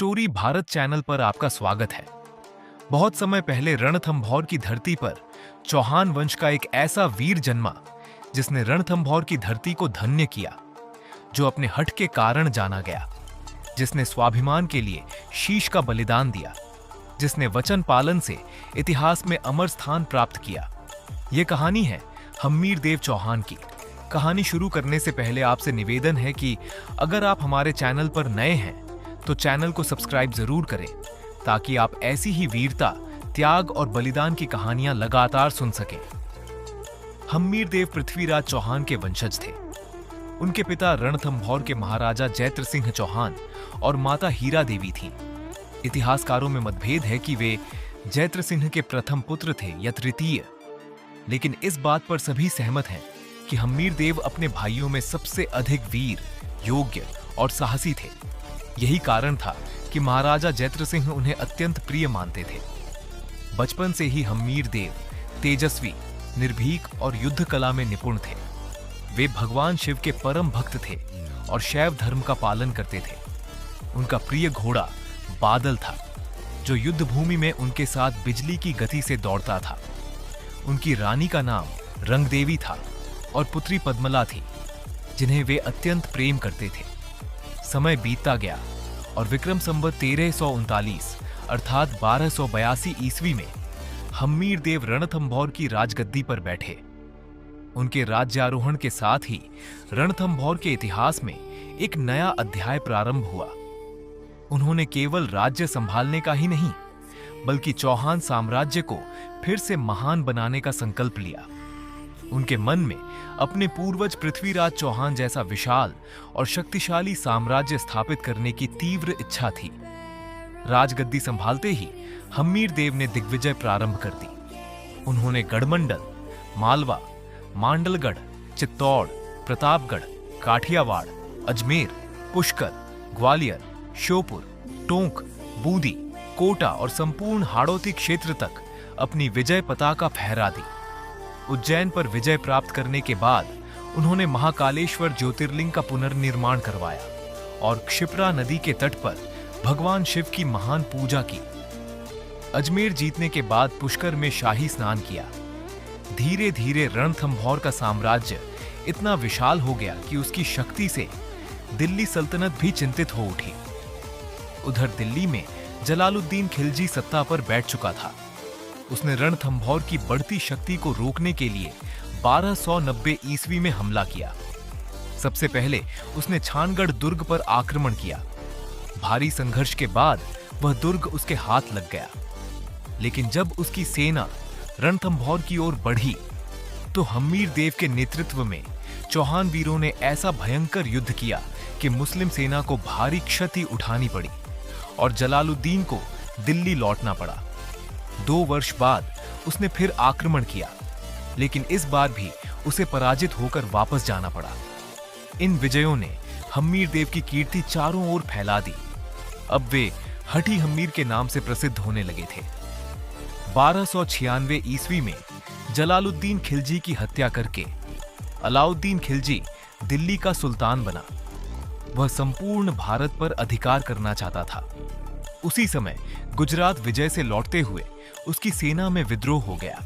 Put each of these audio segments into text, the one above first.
Story Bharat channel पर आपका स्वागत है। बहुत समय पहले रणथंभौर की धरती पर चौहान वंश का एक ऐसा वीर जन्मा जिसने रणथंभौर की धरती को धन्य किया, जो अपने हठ के कारण जाना गया, जिसने स्वाभिमान के लिए शीश का बलिदान दिया, जिसने वचन पालन से इतिहास में अमर स्थान प्राप्त किया। ये कहानी है हम्मीर देव चौहान की। कहानी शुरू करने से पहले आपसे निवेदन है कि अगर आप हमारे चैनल पर नए हैं तो चैनल को सब्सक्राइब जरूर करें, ताकि आप ऐसी ही वीरता, त्याग और बलिदान की कहानियां लगातार सुन सकें। हम्मीर देव पृथ्वीराज चौहान के वंशज थे। उनके पिता रणथंभौर के महाराजा जैत्र सिंह चौहान और माता हीरा देवी थीं। इतिहासकारों में मतभेद है कि वे जैत्र सिंह के प्रथम पुत्र थे या तृतीय, लेकिन इस बात पर सभी सहमत हैं कि हम्मीर देव अपने भाइयों में सबसे अधिक वीर, योग्य और साहसी थे। यही कारण था कि महाराजा जैत्र सिंह उन्हें अत्यंत प्रिय मानते थे। बचपन से ही हम्मीर देव तेजस्वी, निर्भीक और युद्ध कला में निपुण थे। वे भगवान शिव के परम भक्त थे और शैव धर्म का पालन करते थे। उनका प्रिय घोड़ा बादल था, जो युद्ध भूमि में उनके साथ बिजली की गति से दौड़ता था। उनकी रानी का नाम रंगदेवी था और पुत्री पद्मला थी, जिन्हें वे अत्यंत प्रेम करते थे। समय बीतता गया और विक्रम संवत 1339 अर्थात 1282 ईस्वी में हम्मीर देव रणथंभौर की राजगद्दी पर बैठे। उनके राज्यारोहण के साथ ही रणथंभौर के इतिहास में एक नया अध्याय प्रारंभ हुआ। उन्होंने केवल राज्य संभालने का ही नहीं, बल्कि चौहान साम्राज्य को फिर से महान बनाने का संकल्प लिया। उनके मन में अपने पूर्वज पृथ्वीराज चौहान जैसा विशाल और शक्तिशाली साम्राज्य स्थापित करने की तीव्र इच्छा थी। राजगद्दी संभालते ही हम्मीर देव ने दिग्विजय प्रारंभ कर दी। उन्होंने गढ़मंडल, मालवा, मांडलगढ़, चित्तौड़, प्रतापगढ़, काठियावाड़, अजमेर, पुष्कर, ग्वालियर, श्योपुर, टोंक, बूंदी, कोटा और संपूर्ण हाड़ौती क्षेत्र तक अपनी विजय पताका फहरा दी। उज्जैन पर विजय प्राप्त करने के बाद उन्होंने महाकालेश्वर ज्योतिर्लिंग का पुनर्निर्माण करवाया और क्षिप्रा नदी के तट पर भगवान शिव की महान पूजा की। अजमेर जीतने के बाद पुष्कर में शाही स्नान किया। धीरे धीरे रणथंभौर का साम्राज्य इतना विशाल हो गया कि उसकी शक्ति से दिल्ली सल्तनत भी चिंतित हो उठी। उधर दिल्ली में जलालुद्दीन खिलजी सत्ता पर बैठ चुका था। उसने रणथंभौर की बढ़ती शक्ति को रोकने के लिए 1290 ईस्वी में हमला किया। सबसे पहले उसने छानगढ़ दुर्ग पर आक्रमण किया। भारी संघर्ष के बाद वह दुर्ग उसके हाथ लग गया, लेकिन जब उसकी सेना रणथंभौर की ओर बढ़ी तो हम्मीर देव के नेतृत्व में चौहान वीरों ने ऐसा भयंकर युद्ध किया कि मुस्लिम सेना को भारी क्षति उठानी पड़ी और जलालुद्दीन को दिल्ली लौटना पड़ा। 2 वर्ष बाद उसने फिर आक्रमण किया, लेकिन इस बार भी उसे पराजित होकर वापस जाना पड़ा। इन विजयों ने हम्मीर देव की कीर्ति चारों ओर फैला दी। अब वे हठी हम्मीर के नाम से प्रसिद्ध होने लगे थे। 1296 ईस्वी में जलालुद्दीन खिलजी की हत्या करके अलाउद्दीन खिलजी दिल्ली का सुल्तान बना। वह संपूर्ण भारत पर अधिकार करना चाहता था। उसी समय गुजरात विजय से लौटते हुए उसकी सेना में विद्रोह हो गया।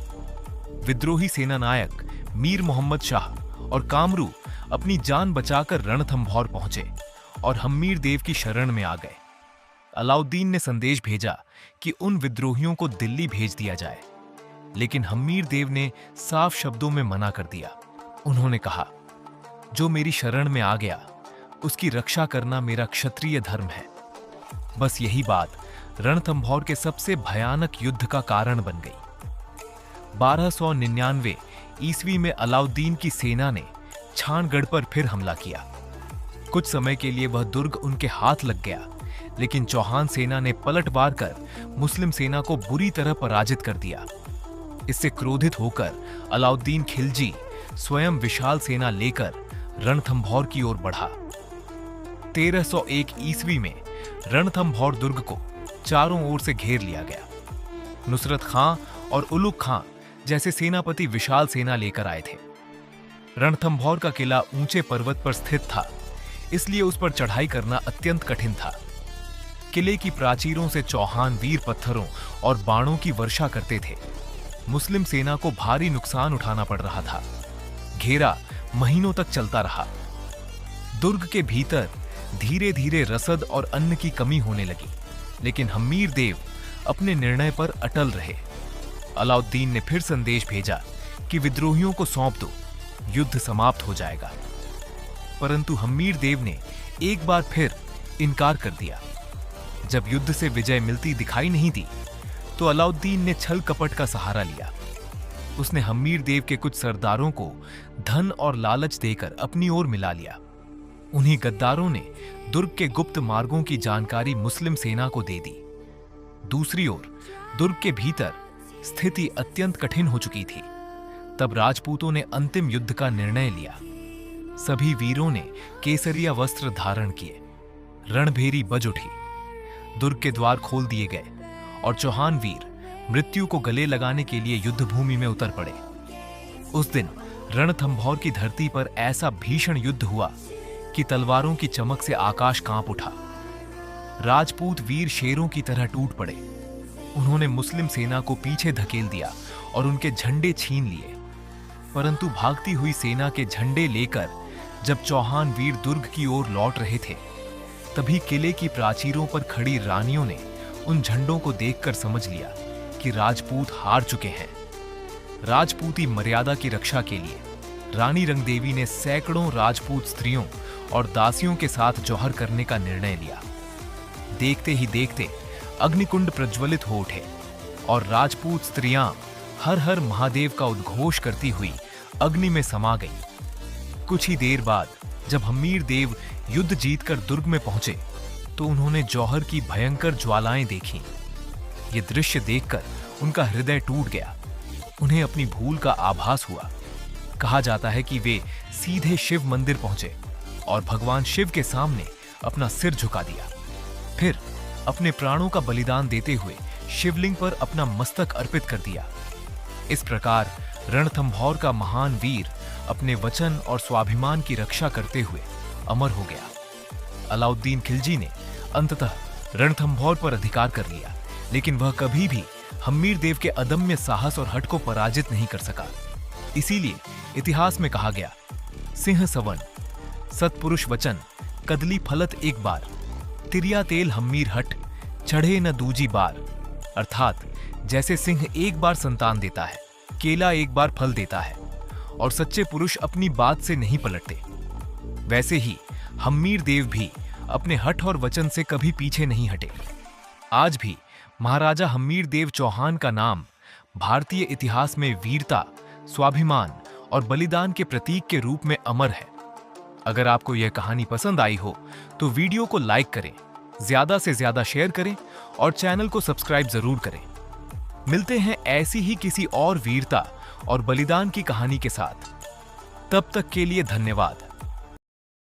विद्रोही सेना नायक मीर मोहम्मद शाह और कामरू अपनी जान बचाकर रणथंभौर पहुंचे और हम्मीर देव की शरण में आ गए। अलाउद्दीन ने संदेश भेजा कि उन विद्रोहियों को दिल्ली भेज दिया जाए, लेकिन हम्मीर देव ने साफ शब्दों में मना कर दिया। उन्होंने कहा, जो मेरी शरण में आ गया उसकी रक्षा करना मेरा क्षत्रिय धर्म है। बस यही बात रणथंभौर के सबसे भयानक युद्ध का कारण बन गई। 1299 ईस्वी में अलाउद्दीन की सेना ने छानगढ़ पर फिर हमला किया। कुछ समय के लिए वह दुर्ग उनके हाथ लग गया, लेकिन चौहान सेना ने पलटवार कर मुस्लिम सेना को बुरी तरह पराजित कर दिया। इससे क्रोधित होकर अलाउद्दीन खिलजी स्वयं विशाल सेना लेकर रणथंभौर की ओर बढ़ा। 1301 ईस्वी में रणथंभौर दुर्ग को चारों ओर से घेर लिया गया। नुसरत खां और उलुग खां जैसे सेनापति विशाल सेना लेकर आए थे। रणथंभौर का किला ऊंचे पर्वत पर स्थित था, इसलिए उस पर चढ़ाई करना अत्यंत कठिन था। किले की प्राचीरों से चौहान वीर पत्थरों और बाणों की वर्षा करते थे। मुस्लिम सेना को भारी नुकसान उठाना पड़ रहा था। घेरा महीनों तक चलता रहा। दुर्ग के भीतर धीरे धीरे रसद और अन्न की कमी होने लगी, लेकिन हम्मीर देव अपने निर्णय पर अटल रहे। अलाउद्दीन ने फिर संदेश भेजा कि विद्रोहियों को सौंप दो, युद्ध समाप्त हो जाएगा। परंतु हम्मीर देव ने एक बार फिर इनकार कर दिया। जब युद्ध से विजय मिलती दिखाई नहीं दी, तो अलाउद्दीन ने छल कपट का सहारा लिया। उसने हम्मीर देव के कुछ सरदारों को धन और लालच देकर अपनी ओर मिला लिया। उन्हीं गद्दारों ने दुर्ग के गुप्त मार्गों की जानकारी मुस्लिम सेना को दे दी। दूसरी ओर दुर्ग के भीतर स्थिति अत्यंत कठिन हो चुकी थी। तब राजपूतों ने अंतिम युद्ध का निर्णय लिया। सभी वीरों ने केसरिया वस्त्र धारण किए। रणभेरी बज उठी। दुर्ग के द्वार खोल दिए गए और चौहान वीर मृत्यु को गले लगाने के लिए युद्ध भूमि में उतर पड़े। उस दिन रणथंभौर की धरती पर ऐसा भीषण युद्ध हुआ कि तलवारों की चमक से आकाश कांप उठा। राजपूत वीर शेरों की तरह टूट पड़े। उन्होंने मुस्लिम सेना को पीछे धकेल दिया और उनके झंडे छीन लिए। परंतु भागती हुई सेना के झंडे लेकर जब चौहान वीर दुर्ग की ओर लौट रहे थे, तभी किले की प्राचीरों पर खड़ी रानियों ने उन झंडों को देखकर समझ लिया कि राजपूत हार चुके हैं। राजपूती मर्यादा की रक्षा के लिए रानी रंगदेवी ने सैकड़ों राजपूत स्त्रियों और दासियों के साथ जौहर करने का निर्णय लिया। देखते ही देखते अग्निकुंड प्रज्वलित हो उठे और राजपूत स्त्रियां हर हर महादेव का उद्घोष करती हुई अग्नि में समा गईं। कुछ ही देर बाद जब हम्मीर देव युद्ध जीतकर दुर्ग में पहुंचे, तो उन्होंने जौहर की भयंकर ज्वालाएं देखीं। ये दृश्य देखकर उनका हृदय टूट गया। उन्हें अपनी भूल का आभास हुआ। कहा जाता है कि वे सीधे शिव मंदिर पहुंचे और भगवान शिव के सामने अपना सिर झुका दिया। फिर अपने प्राणों का बलिदान देते हुए शिवलिंग पर अपना मस्तक अर्पित कर दिया। इस प्रकार रणथंभौर का महान वीर अपने वचन और स्वाभिमान की रक्षा करते हुए अमर हो गया। अलाउद्दीन खिलजी ने अंततः रणथंभौर पर अधिकार कर लिया, लेकिन वह कभी भी हम्मीर देव के अदम्य साहस और हठ को पराजित नहीं कर सका। इसीलिए इतिहास में कहा गया, सिंह सवन सत्पुरुष वचन कदली फलत एक बार, तिरिया तेल हम्मीर हट चढ़े न दूजी बार। अर्थात जैसे सिंह एक बार संतान देता है, केला एक बार फल देता है और सच्चे पुरुष अपनी बात से नहीं पलटते, वैसे ही हम्मीर देव भी अपने हठ और वचन से कभी पीछे नहीं हटे। आज भी महाराजा हम्मीर देव चौहान का नाम भारतीय इतिहास में वीरता, स्वाभिमान और बलिदान के प्रतीक के रूप में अमर है। अगर आपको यह कहानी पसंद आई हो तो वीडियो को लाइक करें, ज्यादा से ज्यादा शेयर करें और चैनल को सब्सक्राइब जरूर करें। मिलते हैं ऐसी ही किसी और वीरता और बलिदान की कहानी के साथ। तब तक के लिए धन्यवाद।